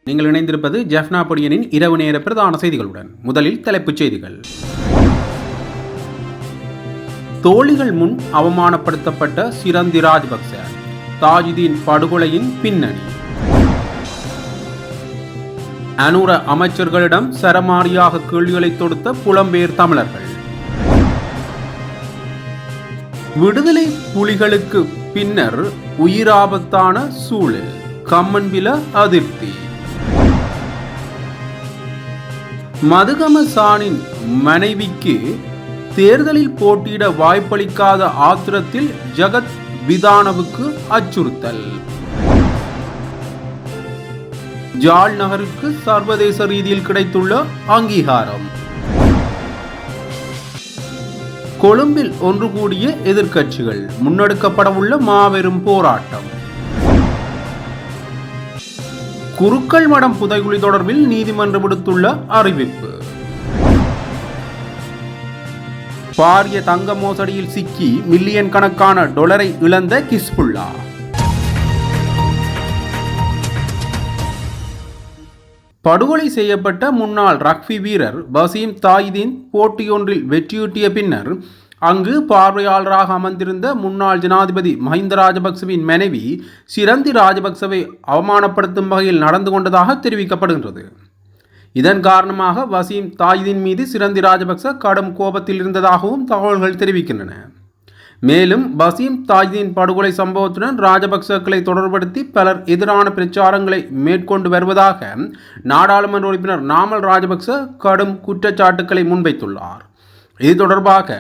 நீங்கள் இணைந்திருப்பது ஜெஃப்னா பொடியனின் இரவு நேர பிரதான செய்திகளுடன். முதலில் தலைப்புச் செய்திகள். தோழிகள் முன் அவமானப்படுத்தப்பட்ட சிரந்தி ராஜபக்ச, தாஜுதீன் படுகொலையின் பின்னணி. அனுர அமைச்சர்களிடம் சரமாரியாக கேள்விகளை தொடுத்த புலம்பெயர் தமிழர்கள். விடுதலை புலிகளுக்கு பின்னர் உயிராபத்தான சூழல், கம்மன்பில அதிருப்தி. மதுகம சானின் மனைவிக்கு தேர்தலில் போட்டியிட வாய்ப்பளிக்காத ஆத்திரத்தில் ஜகத் விதானவுக்கு அச்சுறுத்தல். ஜாழ் நகருக்கு சர்வதேச ரீதியில் கிடைத்துள்ள அங்கீகாரம். கொழும்பில் ஒன்று கூடிய எதிர்க்கட்சிகள், முன்னெடுக்கப்படவுள்ள மாபெரும் போராட்டம். குருக்கள் மடம் புதைகுழி தொடர்பில் நீதிமன்றம் விடுத்துள்ள அறிவிப்பு. பாரிய தங்க மோசடியில் சிக்கி மில்லியன் கணக்கான டாலரை இழந்த கிஸ்புல்லா. படுகொலை செய்யப்பட்ட முன்னாள் ரக்பி வீரர் வசீம் தாயிதீன் போட்டியொன்றில் வெற்றியூட்டிய பின்னர் அங்கு பார்வையாளராக அமர்ந்திருந்த முன்னாள் ஜனாதிபதி மஹிந்த ராஜபக்சவின் மனைவி சிரந்தி ராஜபக்சவை அவமானப்படுத்தும் வகையில் நடந்து கொண்டதாக தெரிவிக்கப்படுகின்றது. இதன் காரணமாக வசீம் தாயிதீன் மீது சிரந்தி ராஜபக்ச கடும் கோபத்தில் இருந்ததாகவும் தகவல்கள் தெரிவிக்கின்றன. மேலும் வசீம் தாயிதீன் படுகொலை சம்பவத்துடன் ராஜபக்சக்களை தொடர்படுத்தி பலர் எதிரான பிரச்சாரங்களை மேற்கொண்டு வருவதாக நாடாளுமன்ற உறுப்பினர் நாமல் ராஜபக்ச கடும் குற்றச்சாட்டுக்களை முன்வைத்துள்ளார். இது தொடர்பாக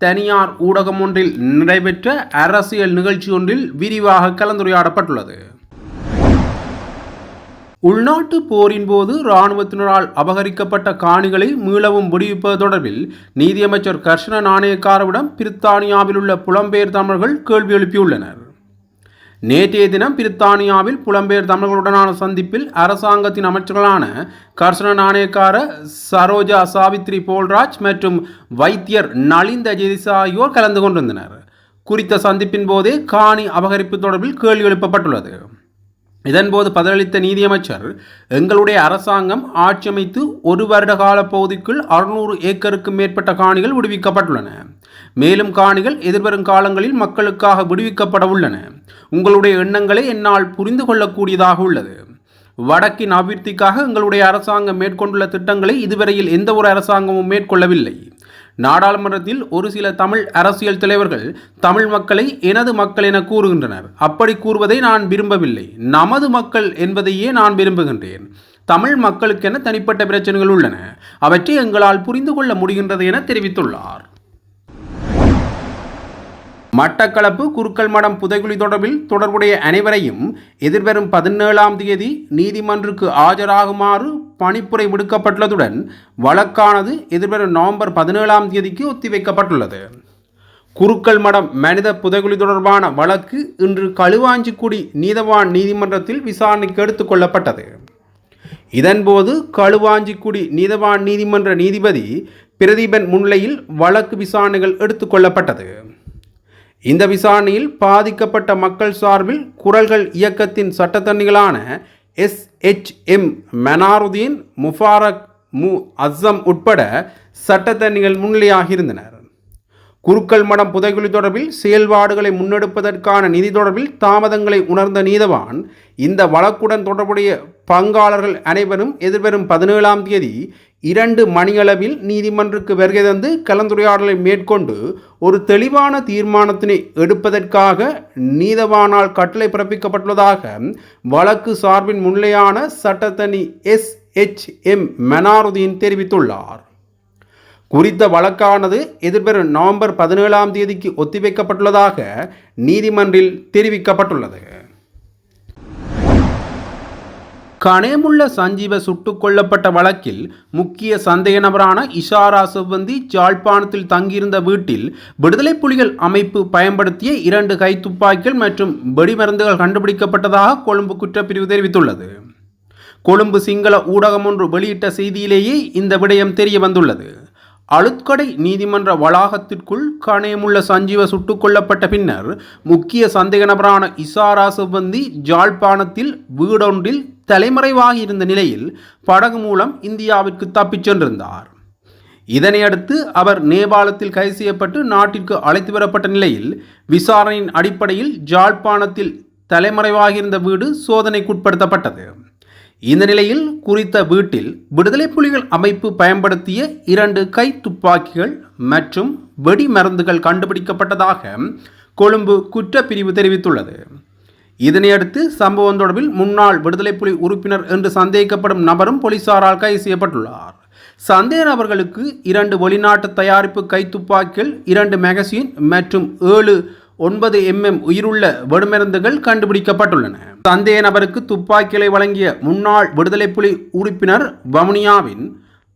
தனியார் ஊடகம் ஒன்றில் நடைபெற்ற அரசியல் நிகழ்ச்சி ஒன்றில் விரிவாக கலந்துரையாடப்பட்டுள்ளது. உள்நாட்டு போரின் போது இராணுவத்தினரால் அபகரிக்கப்பட்ட காணிகளை மீளவும் விடுவிப்பது தொடர்பில் நீதியமைச்சர் கர்ஷன நாணயக்காரவிடம் பிரித்தானியாவில் உள்ள புலம்பெயர் தமிழர்கள் கேள்வி எழுப்பியுள்ளனர். நேற்றைய தினம் பிரித்தானியாவில் புலம்பெயர் தமிழர்களுடனான சந்திப்பில் அரசாங்கத்தின் அமைச்சர்களான கர்ஷன நாணயக்கார, சரோஜா சாவித்ரி போல்ராஜ் மற்றும் வைத்தியர் நலிந்த ஜெதிசா ஆகியோர் கலந்து கொண்டிருந்தனர். குறித்த சந்திப்பின் போதே காணி அபகரிப்பு தொடர்பில் கேள்வி எழுப்பப்பட்டுள்ளது. இதன்போது பதிலளித்த நீதியமைச்சர், எங்களுடைய அரசாங்கம் ஆட்சி அமைத்து 1 வருட கால பகுதிக்குள் 600 ஏக்கருக்கு மேற்பட்ட காணிகள் விடுவிக்கப்பட்டுள்ளன. மேலும் காணிகள் எதிர்வரும் காலங்களில் மக்களுக்காக விடுவிக்கப்பட உள்ளன. உங்களுடைய எண்ணங்களை என்னால் புரிந்து கொள்ளக்கூடியதாக உள்ளது. வடக்கின் அபிவிருத்திக்காக எங்களுடைய அரசாங்கம் மேற்கொண்டுள்ள திட்டங்களை இதுவரையில் எந்த ஒரு அரசாங்கமும் மேற்கொள்ளவில்லை. நாடாளுமன்றத்தில் ஒரு சில தமிழ் அரசியல் தலைவர்கள் தமிழ் மக்களை எனது மக்கள் என கூறுகின்றனர். அப்படி கூறுவதை நான் விரும்பவில்லை. நமது மக்கள் என்பதையே நான் விரும்புகின்றேன். தமிழ் மக்களுக்கென தனிப்பட்ட பிரச்சனைகள் உள்ளன. அவற்றை எங்களால் புரிந்து கொள்ள முடிகின்றது என தெரிவித்துள்ளார். மட்டக்களப்பு குருக்கள் மடம் புதைகுழி தொடர்பில் தொடர்புடைய அனைவரையும் எதிர்வரும் 17ஆம் தேதி நீதிமன்றுக்கு ஆஜராகுமாறு பணிப்புரை விடுக்கப்பட்டுள்ளதுடன் வழக்கானது எதிர்வரும் நவம்பர் 17ஆம் தேதிக்கு ஒத்திவைக்கப்பட்டுள்ளது. குருக்கள் மடம் மனித புதைகுழி தொடர்பான வழக்கு இன்று களுவாஞ்சிக்குடி நீதவான் நீதிமன்றத்தில் விசாரணைக்கு எடுத்துக் கொள்ளப்பட்டது. இதன்போது களுவாஞ்சிக்குடி நீதவான் நீதிமன்ற நீதிபதி பிரதீபன் முன்னிலையில் வழக்கு விசாரணைகள் எடுத்துக் கொள்ளப்பட்டது. இந்த விசாரணையில் பாதிக்கப்பட்ட மக்கள் சார்பில் குரல்கள் இயக்கத்தின் சட்டத்தரணிகளான SHM மனாருதீன், முஃபாரக் அஸ்ஸம் உட்பட சட்டத்தரணிகள் முன்னிலையாகியிருந்தனர். குருக்கள் மடம் புதைகுழி தொடர்பில் செயல்பாடுகளை முன்னெடுப்பதற்கான நிதி தொடர்பில் தாமதங்களை உணர்ந்த நீதவான் இந்த வழக்குடன் தொடர்புடைய பங்காளர்கள் அனைவரும் எதிர்வரும் 17ஆம் தேதி 2 மணியளவில் நீதிமன்றுக்கு வருகை தந்து கலந்துரையாடலை மேற்கொண்டு ஒரு தெளிவான தீர்மானத்தினை எடுப்பதற்காக நீதவானால் கட்டளை பிறப்பிக்கப்பட்டுள்ளதாக வழக்கு சார்பின் முன்னிலையான சட்டத்தனி SHM மனாருதீன் தெரிவித்துள்ளார். குறித்த வழக்கானது எதிர்வரும் நவம்பர் 17ஆம் தேதிக்கு ஒத்திவைக்கப்பட்டுள்ளதாக நீதிமன்றில் தெரிவிக்கப்பட்டுள்ளது. கனேமுள்ள சஞ்சீவ சுட்டுக் கொல்லப்பட்ட வழக்கில் முக்கிய சந்தேக நபரான இஷாரா செவ்வந்தி யாழ்ப்பாணத்தில் தங்கியிருந்த வீட்டில் விடுதலை புலிகள் அமைப்பு பயன்படுத்திய 2 கைத்துப்பாக்கிகள் மற்றும் வெடிமருந்துகள் கண்டுபிடிக்கப்பட்டதாக கொழும்பு குற்றப்பிரிவு தெரிவித்துள்ளது. கொழும்பு சிங்கள ஊடகம் ஒன்று வெளியிட்ட செய்தியிலேயே இந்த விடயம் தெரிய வந்துள்ளது. அழுத்கடை நீதிமன்ற வளாகத்திற்குள் கனேமுள்ள சஞ்சீவ சுட்டுக் கொல்லப்பட்ட பின்னர் முக்கிய சந்தேக நபரான இஷாரா செவ்வந்தி யாழ்ப்பாணத்தில் வீடொன்றில் தலைமறைவாகி இருந்த நிலையில் படகு மூலம் இந்தியாவிற்கு தப்பிச் சென்றிருந்தார். இதனையடுத்து அவர் நேபாளத்தில் கைது செய்யப்பட்டு நாட்டிற்கு அழைத்து வரப்பட்ட நிலையில் விசாரணையின் அடிப்படையில் ஜாழ்ப்பாணத்தில் தலைமறைவாகியிருந்த வீடு சோதனைக்குட்படுத்தப்பட்டது. இந்த நிலையில் குறித்த வீட்டில் விடுதலை புலிகள் அமைப்பு பயன்படுத்திய 2 கை துப்பாக்கிகள் மற்றும் வெடி மருந்துகள் கண்டுபிடிக்கப்பட்டதாக கொழும்பு குற்றப்பிரிவு தெரிவித்துள்ளது. இதனையடுத்து சம்பவம் தொடர்பில் முன்னாள் விடுதலை புலி உறுப்பினர் என்று சந்தேகிக்கப்படும் நபரும் போலீசாரால் கைது செய்யப்பட்டுள்ளார். சந்தேக நபர்களுக்கு 2 வெளிநாட்டு தயாரிப்பு கைத்துப்பாக்கிகள், 2 மேகசின் மற்றும் 7 9mm உயிருள்ள வெடிமருந்துகள் கண்டுபிடிக்கப்பட்டுள்ளன. சந்தேக நபருக்கு துப்பாக்கிகளை வழங்கிய முன்னாள் விடுதலை புலி உறுப்பினர் வவுனியாவின்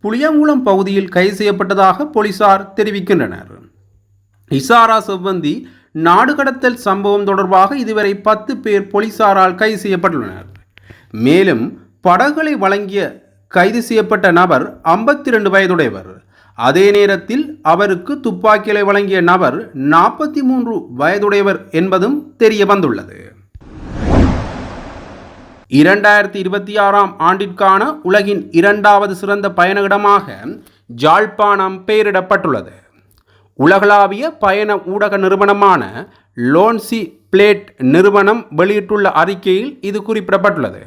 புளியங்குளம் பகுதியில் கைது செய்யப்பட்டதாக போலீசார் தெரிவிக்கின்றனர். இசாரா செவ்வந்தி நாடு கடத்தல் சம்பவம் தொடர்பாக இதுவரை 10 பேர் போலீசாரால் கைது செய்யப்பட்டுள்ளனர். மேலும் படகுகளை வழங்கிய கைது செய்யப்பட்ட நபர் 52 வயதுடையவர். அதே நேரத்தில் அவருக்கு துப்பாக்கிகளை வழங்கிய நபர் 43 வயதுடையவர் என்பதும் தெரிய வந்துள்ளது. 2026ஆம் ஆண்டிற்கான உலகின் 2வது சிறந்த பயண இடமாக ஜாழ்ப்பாணம் பெயரிடப்பட்டுள்ளது. உலகளாவிய பயண ஊடக நிறுவனமான லோன்சி பிளேட் நிறுவனம் வெளியிட்டுள்ள அறிக்கையில் இது குறிப்பிடப்பட்டுள்ளது.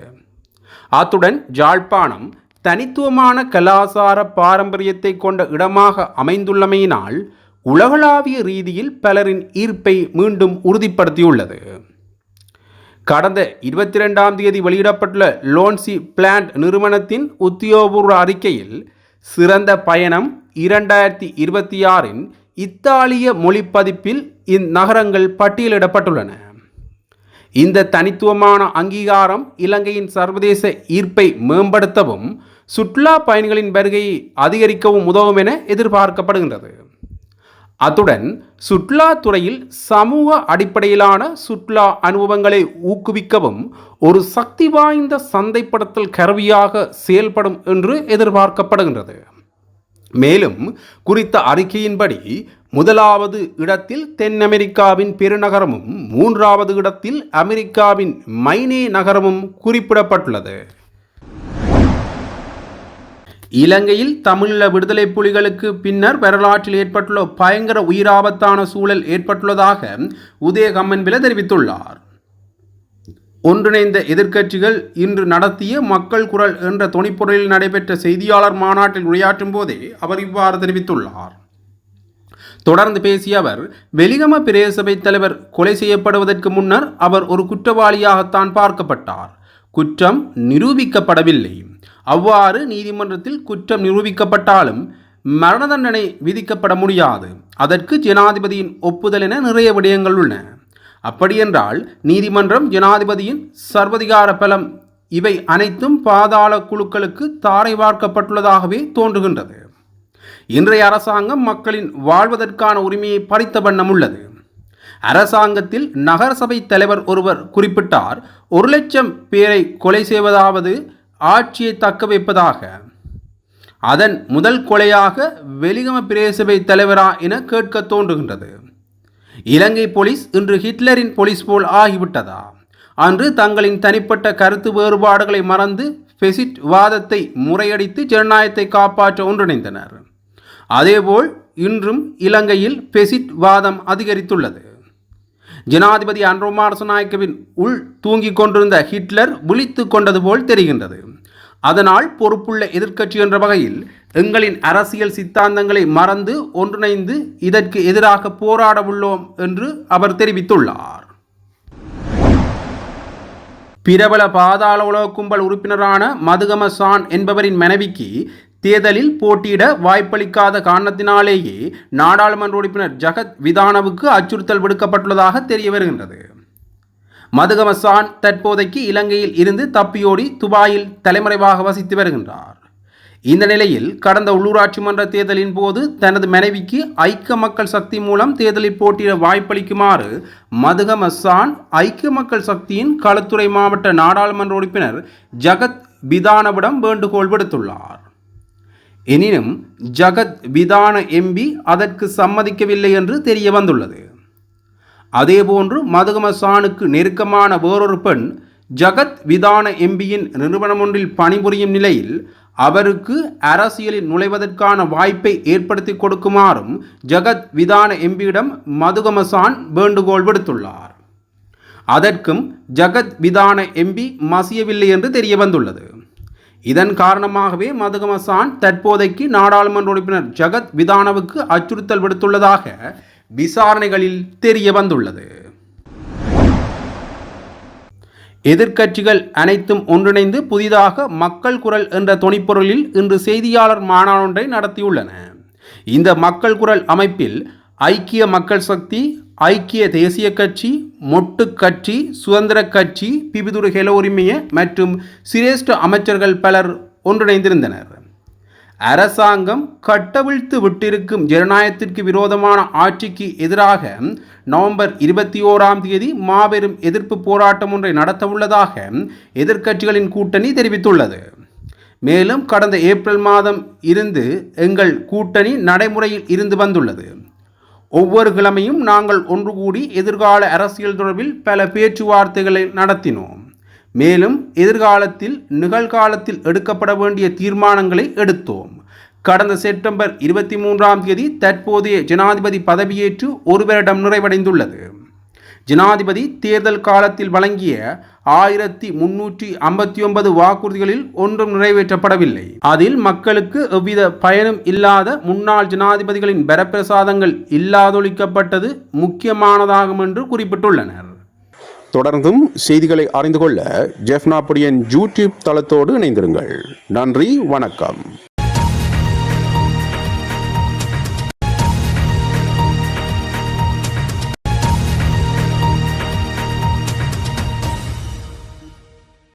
அத்துடன் ஜாழ்ப்பாணம் தனித்துவமான கலாசார பாரம்பரியத்தை கொண்ட இடமாக அமைந்துள்ளமையினால் உலகளாவிய ரீதியில் பலரின் ஈர்ப்பை மீண்டும் உறுதிப்படுத்தியுள்ளது. கடந்த 22ஆம் தேதி வெளியிடப்பட்டுள்ள லோன்சி பிளான்ட் நிறுவனத்தின் உத்தியோகபூர்வ அறிக்கையில் சிறந்த பயணம் 2026இன் இத்தாலிய மொழிப்பதிப்பில் இந்நகரங்கள் பட்டியலிடப்பட்டுள்ளன. இந்த தனித்துவமான அங்கீகாரம் இலங்கையின் சர்வதேச ஈர்ப்பை மேம்படுத்தவும் சுற்றுலா பயணிகளின் வருகையை அதிகரிக்கவும் உதவும் என எதிர்பார்க்கப்படுகின்றது. அத்துடன் சுற்றுலாத்துறையில் சமூக அடிப்படையிலான சுற்றுலா அனுபவங்களை ஊக்குவிக்கவும் ஒரு சக்தி வாய்ந்த சந்தைப்படுத்தல் கருவியாக செயல்படும் என்று எதிர்பார்க்கப்படுகின்றது. மேலும் குறித்த அறிக்கையின்படி 1வது இடத்தில் தென் அமெரிக்காவின் பெருநகரமும் 3வது இடத்தில் அமெரிக்காவின் மைனே நகரமும் குறிப்பிடப்பட்டுள்ளது. இலங்கையில் தமிழீழ விடுதலை புலிகளுக்கு பின்னர் வரலாற்றில் ஏற்பட்டுள்ள பயங்கர உயிராபத்தான சூழல் ஏற்பட்டுள்ளதாக உதய கம்மன்பில தெரிவித்துள்ளார். ஒன்றிணைந்த எதிர்க்கட்சிகள் இன்று நடத்திய மக்கள் குரல் என்ற தொனிப்பொருளில் நடைபெற்ற செய்தியாளர் மாநாட்டில் உரையாற்றும் போதே அவர் இவ்வாறு தெரிவித்துள்ளார். தொடர்ந்து பேசிய அவர், வெலிகம பிரதேசபை தலைவர் கொலை செய்யப்படுவதற்கு முன்னர் அவர் ஒரு குற்றவாளியாகத்தான் பார்க்கப்பட்டார். குற்றம் நிரூபிக்கப்படவில்லை. அவ்வாறு நீதிமன்றத்தில் குற்றம் நிரூபிக்கப்பட்டாலும் மரண தண்டனை விதிக்கப்பட முடியாது. அதற்கு ஜனாதிபதியின் ஒப்புதல் என நிறைய விடயங்கள் உள்ளன. அப்படியென்றால் நீதிமன்றம், ஜனாதிபதியின் சர்வதிகார பலம், இவை அனைத்தும் பாதாள குழுக்களுக்கு தாரை வார்க்கப்பட்டுள்ளதாகவே தோன்றுகின்றது. இன்றைய அரசாங்கம் மக்களின் வாழ்வதற்கான உரிமையை பறித்த வண்ணம் உள்ளது. அரசாங்கத்தில் நகரசபை தலைவர் ஒருவர் குறிப்பிட்டார், 1 லட்சம் பேரை கொலை செய்வதாவது ஆட்சியை தக்க வைப்பதாக. அதன் முதல் கொலையாக வெலிகம பிரதேசபை தலைவரா என கேட்க தோன்றுகின்றது. இலங்கை போலீஸ் இன்று ஹிட்லரின் போலீஸ் போல் ஆகிவிட்டதா? அன்று தங்களின் தனிப்பட்ட கருத்து வேறுபாடுகளை மறந்து ஃபெசிட் வாதத்தை முறையடித்து ஜனநாயகத்தை காப்பாற்ற ஒன்றிணைந்தனர். அதேபோல் இன்றும் இலங்கையில் ஃபெசிட் வாதம் அதிகரித்துள்ளது. ஜனாதிபதி அன்ரோமா அரசநாயக்கவின் உள் தூங்கிக் கொண்டிருந்த ஹிட்லர் விழித்து கொண்டது போல் தெரிகின்றது. அதனால் பொறுப்புள்ள எதிர்க்கட்சி என்ற வகையில் எங்களின் அரசியல் சித்தாந்தங்களை மறந்து ஒன்றிணைந்து இதற்கு எதிராக போராட உள்ளோம் என்று அவர் தெரிவித்துள்ளார். பிரபல பாதாள உலக கும்பல் உறுப்பினரான மதுகம சான் என்பவரின் மனைவிக்கு தேர்தலில் போட்டியிட வாய்ப்பளிக்காத காரணத்தினாலேயே நாடாளுமன்ற உறுப்பினர் ஜகத் விதானவுக்கு அச்சுறுத்தல் விடுக்கப்பட்டுள்ளதாக தெரிய வருகின்றது. மதுகம சான் தற்போதைக்கு இலங்கையில் இருந்து தப்பியோடி துபாயில் தலைமறைவாக வசித்து வருகின்றார். இந்த நிலையில் கடந்த உள்ளூராட்சி மன்ற தேர்தலின் போது தனது மனைவிக்கு ஐக்கிய மக்கள் சக்தி மூலம் தேர்தலில் போட்டியிட வாய்ப்பளிக்குமாறு மதுகம சான் ஐக்கிய மக்கள் சக்தியின் களுத்துறை மாவட்ட நாடாளுமன்ற உறுப்பினர் ஜகத் விதானவிடம் வேண்டுகோள் விடுத்துள்ளார். எனினும் ஜகத் விதான எம்பி அதற்கு சம்மதிக்கவில்லை என்று தெரிய வந்துள்ளது. அதேபோன்று மதுகம சானுக்கு நெருக்கமான வேறொரு பெண் ஜகத் விதான எம்பியின் நிறுவனம் ஒன்றில் பணிபுரியும் நிலையில் அவருக்கு அரசியலில் நுழைவதற்கான வாய்ப்பை ஏற்படுத்தி கொடுக்குமாறும் ஜகத் விதான எம்பியிடம் மதுகமசான் வேண்டுகோள் விடுத்துள்ளார். அதற்கும் ஜகத் விதான எம்பி மசியவில்லை என்று தெரிய வந்துள்ளது. இதன் காரணமாகவே மதுகமசான் தற்போதைக்கு நாடாளுமன்ற உறுப்பினர் ஜகத் விதானவுக்கு அச்சுறுத்தல் விடுத்துள்ளதாக விசாரணைகளில் தெரிய வந்துள்ளது. எதிர்க்கட்சிகள் அனைத்தும் ஒன்றிணைந்து புதிதாக மக்கள் குரல் என்ற தொனிப்பொருளில் இன்று செய்தியாளர் மாநாடு ஒன்றை நடத்தியுள்ளன. இந்த மக்கள் குரல் அமைப்பில் ஐக்கிய மக்கள் சக்தி, ஐக்கிய தேசிய கட்சி, மொட்டு கட்சி, சுதந்திர கட்சி, பிபிதுரு ஹெல உரிமைய மற்றும் சிரேஷ்ட அமைச்சர்கள் பலர் ஒன்றிணைந்திருந்தனர். அரசாங்கம் கட்டவிழ்த்து விட்டிருக்கும் ஜனநாயகத்திற்கு விரோதமான ஆட்சிக்கு எதிராக நவம்பர் 21 மாபெரும் எதிர்ப்பு போராட்டம் ஒன்றை நடத்தவுள்ளதாக எதிர்க்கட்சிகளின் கூட்டணி தெரிவித்துள்ளது. மேலும் கடந்த ஏப்ரல் மாதம் இருந்து எங்கள் கூட்டணி நடைமுறையில் இருந்து வந்துள்ளது. ஒவ்வொரு கிழமையும் நாங்கள் ஒன்று கூடி எதிர்கால அரசியல் தொடர்பில் பல பேச்சுவார்த்தைகளை நடத்தினோம். மேலும் எதிர்காலத்தில் நிகழ்காலத்தில் எடுக்கப்பட வேண்டிய தீர்மானங்களை எடுத்தோம். கடந்த செப்டம்பர் 23 தற்போதைய ஜனாதிபதி பதவியேற்று ஒரு வருடம் நிறைவடைந்துள்ளது. ஜனாதிபதி தேர்தல் காலத்தில் வழங்கிய 1359 வாக்குறுதிகளில் ஒன்றும் நிறைவேற்றப்படவில்லை. அதில் மக்களுக்கு எவ்வித பயனும் இல்லாத முன்னாள் ஜனாதிபதிகளின் வரப்பிரசாதங்கள் இல்லாதொழிக்கப்பட்டது முக்கியமானதாகும் என்று குறிப்பிட்டுள்ளனர். தொடர்ந்தும் செய்திகளை அறிந்து கொள்ள ஜெஃப்னா பொடியன் யூடியூப் தளத்தோடு இணைந்திருங்கள். நன்றி, வணக்கம்.